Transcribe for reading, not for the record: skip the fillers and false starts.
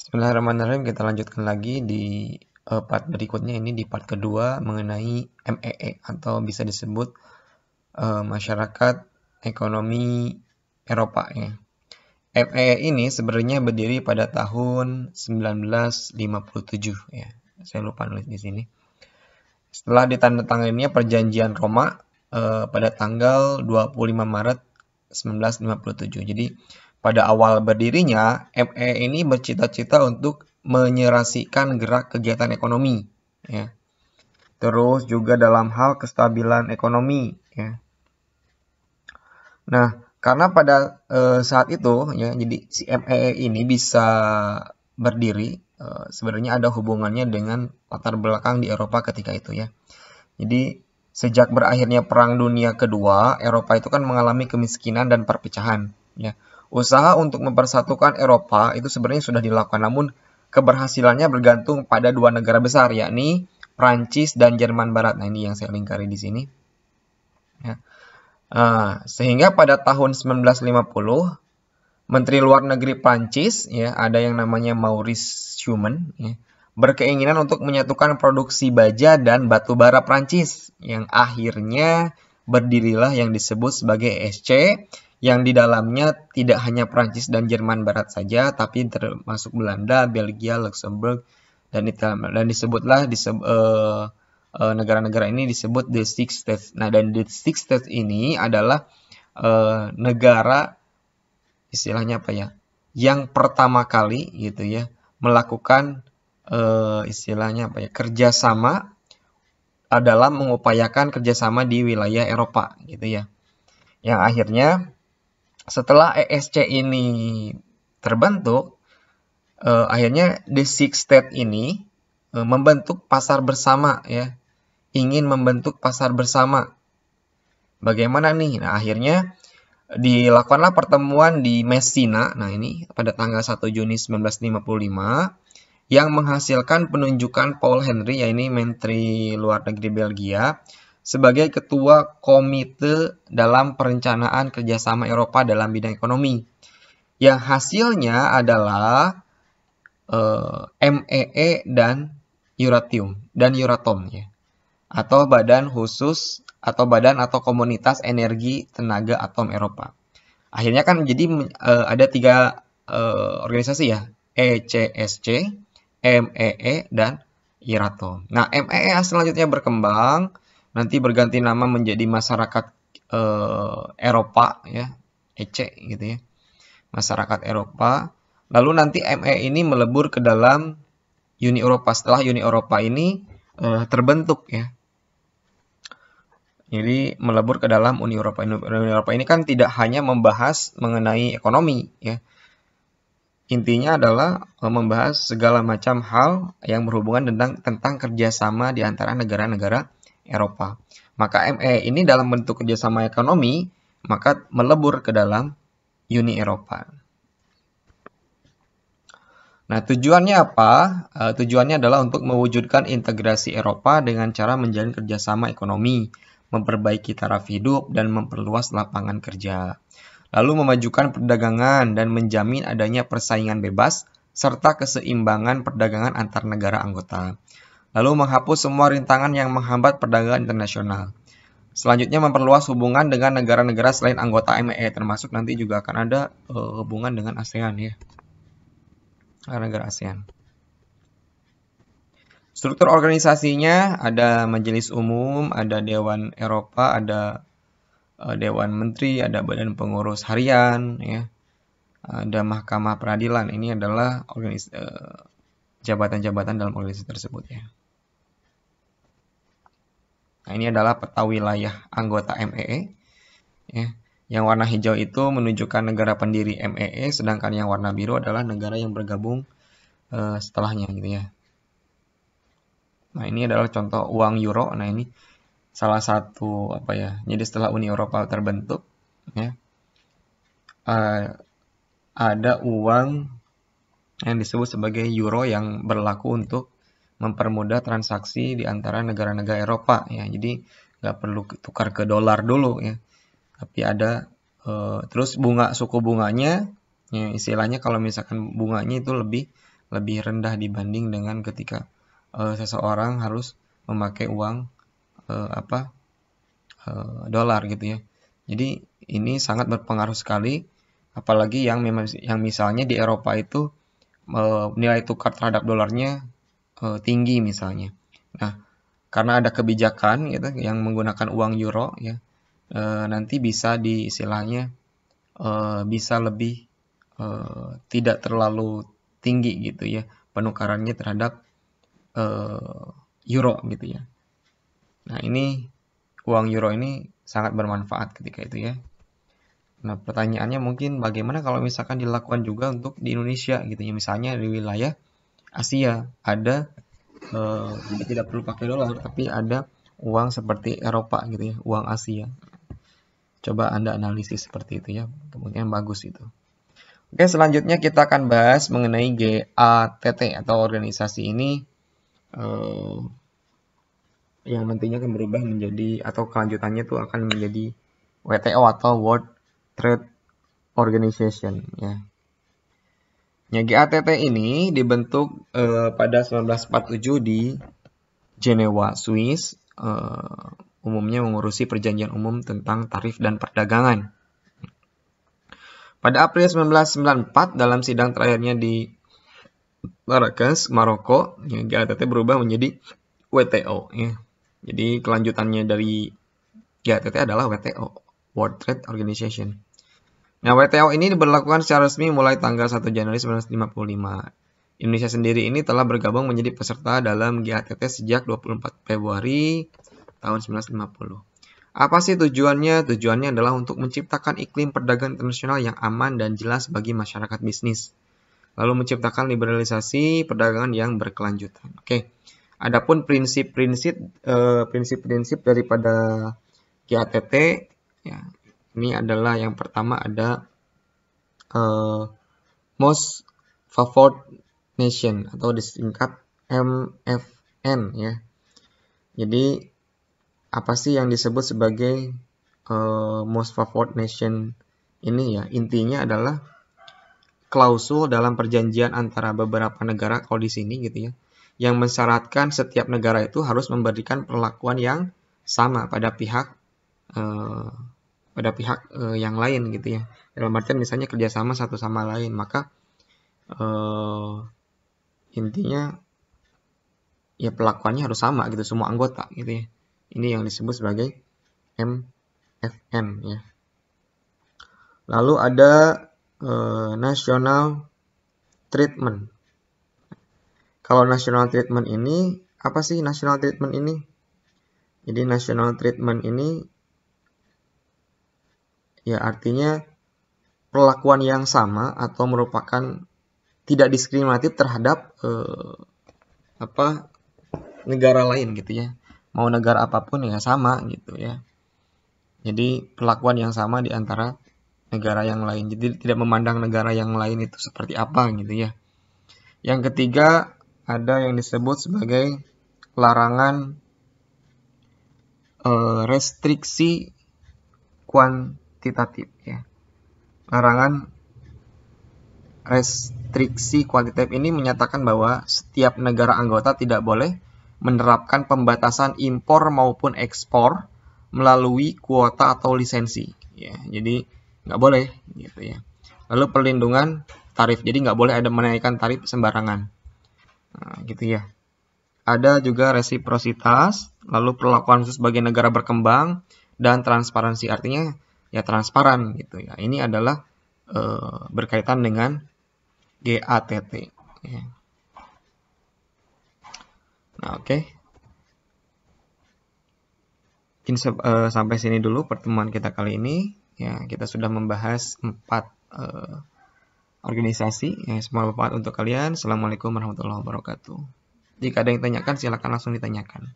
Bismillahirrahmanirrahim. Kita lanjutkan lagi di part berikutnya, ini di part kedua mengenai MEE atau bisa disebut masyarakat ekonomi Eropa ya. MEE ini sebenarnya berdiri pada tahun 1957 ya. Saya lupa nulis di sini. Setelah ditandatanganinya Perjanjian Roma pada tanggal 25 Maret 1957. Jadi pada awal berdirinya, ME ini bercita-cita untuk menyerasikan gerak kegiatan ekonomi, ya. Terus juga dalam hal kestabilan ekonomi, ya. Nah, karena pada saat itu, ya, jadi si ME ini bisa berdiri, sebenarnya ada hubungannya dengan latar belakang di Eropa ketika itu, ya. Jadi sejak berakhirnya Perang Dunia Kedua, Eropa itu kan mengalami kemiskinan dan perpecahan, ya. Usaha untuk mempersatukan Eropa itu sebenarnya sudah dilakukan, namun keberhasilannya bergantung pada dua negara besar, yakni Prancis dan Jerman Barat. Nah, ini yang saya lingkari di sini. Ya. Sehingga pada tahun 1950, Menteri Luar Negeri Prancis, ya, ada yang namanya Maurice Schumann, ya, berkeinginan untuk menyatukan produksi baja dan batu bara Prancis, yang akhirnya berdirilah yang disebut sebagai ESC, yang di dalamnya tidak hanya Prancis dan Jerman Barat saja, tapi termasuk Belanda, Belgia, Luxembourg, dan Italia. Dan disebutlah negara-negara ini disebut the Six States. Nah, dan the Six States ini adalah negara istilahnya apa ya? Yang pertama kali gitu ya melakukan istilahnya apa ya? Kerjasama dalam mengupayakan kerjasama di wilayah Eropa gitu ya. Yang akhirnya setelah ESC ini terbentuk, akhirnya the Six States ini membentuk pasar bersama ya. Ingin membentuk pasar bersama. Bagaimana nih? Nah, akhirnya dilakukanlah pertemuan di Messina. Nah, ini pada tanggal 1 Juni 1955 yang menghasilkan penunjukan Paul Henry, yaitu Menteri Luar Negeri Belgia, sebagai ketua komite dalam perencanaan kerjasama Eropa dalam bidang ekonomi. Yang hasilnya adalah MEE dan Euratom ya. Atau badan khusus atau badan atau komunitas energi tenaga atom Eropa. Akhirnya kan jadi ada tiga organisasi ya, ECSC, MEE, dan Euratom. Nah, MEE selanjutnya berkembang, nanti berganti nama menjadi Masyarakat Eropa ya, EC gitu ya, Masyarakat Eropa. Lalu nanti ME ini melebur ke dalam Uni Eropa. Setelah Uni Eropa ini terbentuk ya. Jadi melebur ke dalam Uni Eropa. Uni Eropa ini kan tidak hanya membahas mengenai ekonomi ya. Intinya adalah membahas segala macam hal yang berhubungan tentang kerjasama di antara negara-negara Eropa. Maka ME ini dalam bentuk kerjasama ekonomi, maka melebur ke dalam Uni Eropa. Nah, tujuannya apa? Tujuannya adalah untuk mewujudkan integrasi Eropa dengan cara menjalin kerjasama ekonomi, memperbaiki taraf hidup, dan memperluas lapangan kerja. Lalu memajukan perdagangan dan menjamin adanya persaingan bebas, serta keseimbangan perdagangan antar negara anggota. Lalu menghapus semua rintangan yang menghambat perdagangan internasional. Selanjutnya memperluas hubungan dengan negara-negara selain anggota MEE, termasuk nanti juga akan ada hubungan dengan ASEAN ya. Negara ASEAN. Struktur organisasinya ada Majelis Umum, ada Dewan Eropa, ada Dewan Menteri, ada Badan Pengurus Harian, ya, ada Mahkamah Peradilan. Ini adalah jabatan-jabatan dalam organisasi tersebut ya. Nah, ini adalah peta wilayah anggota MEE. Ya. Yang warna hijau itu menunjukkan negara pendiri MEE, sedangkan yang warna biru adalah negara yang bergabung setelahnya gitu ya. Nah, ini adalah contoh uang euro. Nah, ini salah satu apa ya? Jadi setelah Uni Eropa terbentuk, ya, ada uang yang disebut sebagai euro yang berlaku untuk mempermudah transaksi di antara negara-negara Eropa ya. Jadi nggak perlu tukar ke dolar dulu ya. Tapi ada terus suku bunganya ya, istilahnya kalau misalkan bunganya itu lebih lebih rendah dibanding dengan ketika seseorang harus memakai uang dolar gitu ya. Jadi ini sangat berpengaruh sekali, apalagi yang misalnya di Eropa itu nilai tukar terhadap dolarnya tinggi misalnya. Nah, karena ada kebijakan gitu yang menggunakan uang euro ya, nanti bisa istilahnya bisa lebih tidak terlalu tinggi gitu ya penukarannya terhadap euro gitu ya. Nah, ini uang euro ini sangat bermanfaat ketika itu ya. Nah, pertanyaannya mungkin bagaimana kalau misalkan dilakukan juga untuk di Indonesia gitu ya. Misalnya di wilayah Asia ada jadi tidak perlu pakai dolar tapi ada uang seperti Eropa gitu ya, uang Asia. Coba Anda analisis seperti itu ya. Kemungkinan bagus itu. Oke, selanjutnya kita akan bahas mengenai GATT atau organisasi ini yang nantinya akan berubah menjadi atau kelanjutannya itu akan menjadi WTO atau World Trade Organization ya. Ya, GATT ini dibentuk pada 1947 di Jenewa, Swiss, umumnya mengurusi perjanjian umum tentang tarif dan perdagangan. Pada April 1994 dalam sidang terakhirnya di Marrakesh, Maroko, ya, GATT berubah menjadi WTO ya. Jadi kelanjutannya dari GATT adalah WTO, World Trade Organization. Nah, WTO ini diberlakukan secara resmi mulai tanggal 1 Januari 1955. Indonesia sendiri ini telah bergabung menjadi peserta dalam GATT sejak 24 Februari tahun 1950. Apa sih tujuannya? Tujuannya adalah untuk menciptakan iklim perdagangan internasional yang aman dan jelas bagi masyarakat bisnis. Lalu menciptakan liberalisasi perdagangan yang berkelanjutan. Oke. Adapun prinsip-prinsip daripada GATT ya, ini adalah yang pertama ada Most Favored Nation atau disingkat MFN ya. Jadi apa sih yang disebut sebagai Most Favored Nation ini ya? Intinya adalah klausul dalam perjanjian antara beberapa negara kalau di sini gitu ya, yang mensyaratkan setiap negara itu harus memberikan perlakuan yang sama pada pihak yang lain gitu ya. Dalam artian misalnya kerjasama satu sama lain, maka intinya ya perlakuannya harus sama gitu semua anggota gitu ya. Ini yang disebut sebagai MFN ya. Lalu ada national treatment. Kalau national treatment ini apa sih national treatment ini? Jadi national treatment ini ya artinya perlakuan yang sama atau merupakan tidak diskriminatif terhadap negara lain gitu ya. Mau negara apapun ya sama gitu ya. Jadi perlakuan yang sama di antara negara yang lain. Jadi tidak memandang negara yang lain itu seperti apa gitu ya. Yang ketiga ada yang disebut sebagai larangan restriksi kuantitatif ya. Larangan restriksi kuantitatif ini menyatakan bahwa setiap negara anggota tidak boleh menerapkan pembatasan impor maupun ekspor melalui kuota atau lisensi ya. Jadi nggak boleh gitu ya. Lalu perlindungan tarif, jadi nggak boleh ada menaikkan tarif sembarangan. Nah, gitu ya. Ada juga resiprositas, lalu perlakuan khusus bagi negara berkembang, dan transparansi, artinya ya transparan gitu ya. Ini adalah berkaitan dengan GATT. Ya. Nah, oke. Mungkin sampai sini dulu pertemuan kita kali ini. Ya, kita sudah membahas 4 organisasi. Ya, semoga bermanfaat untuk kalian. Assalamualaikum warahmatullahi wabarakatuh. Jika ada yang tanyakan, silakan langsung ditanyakan.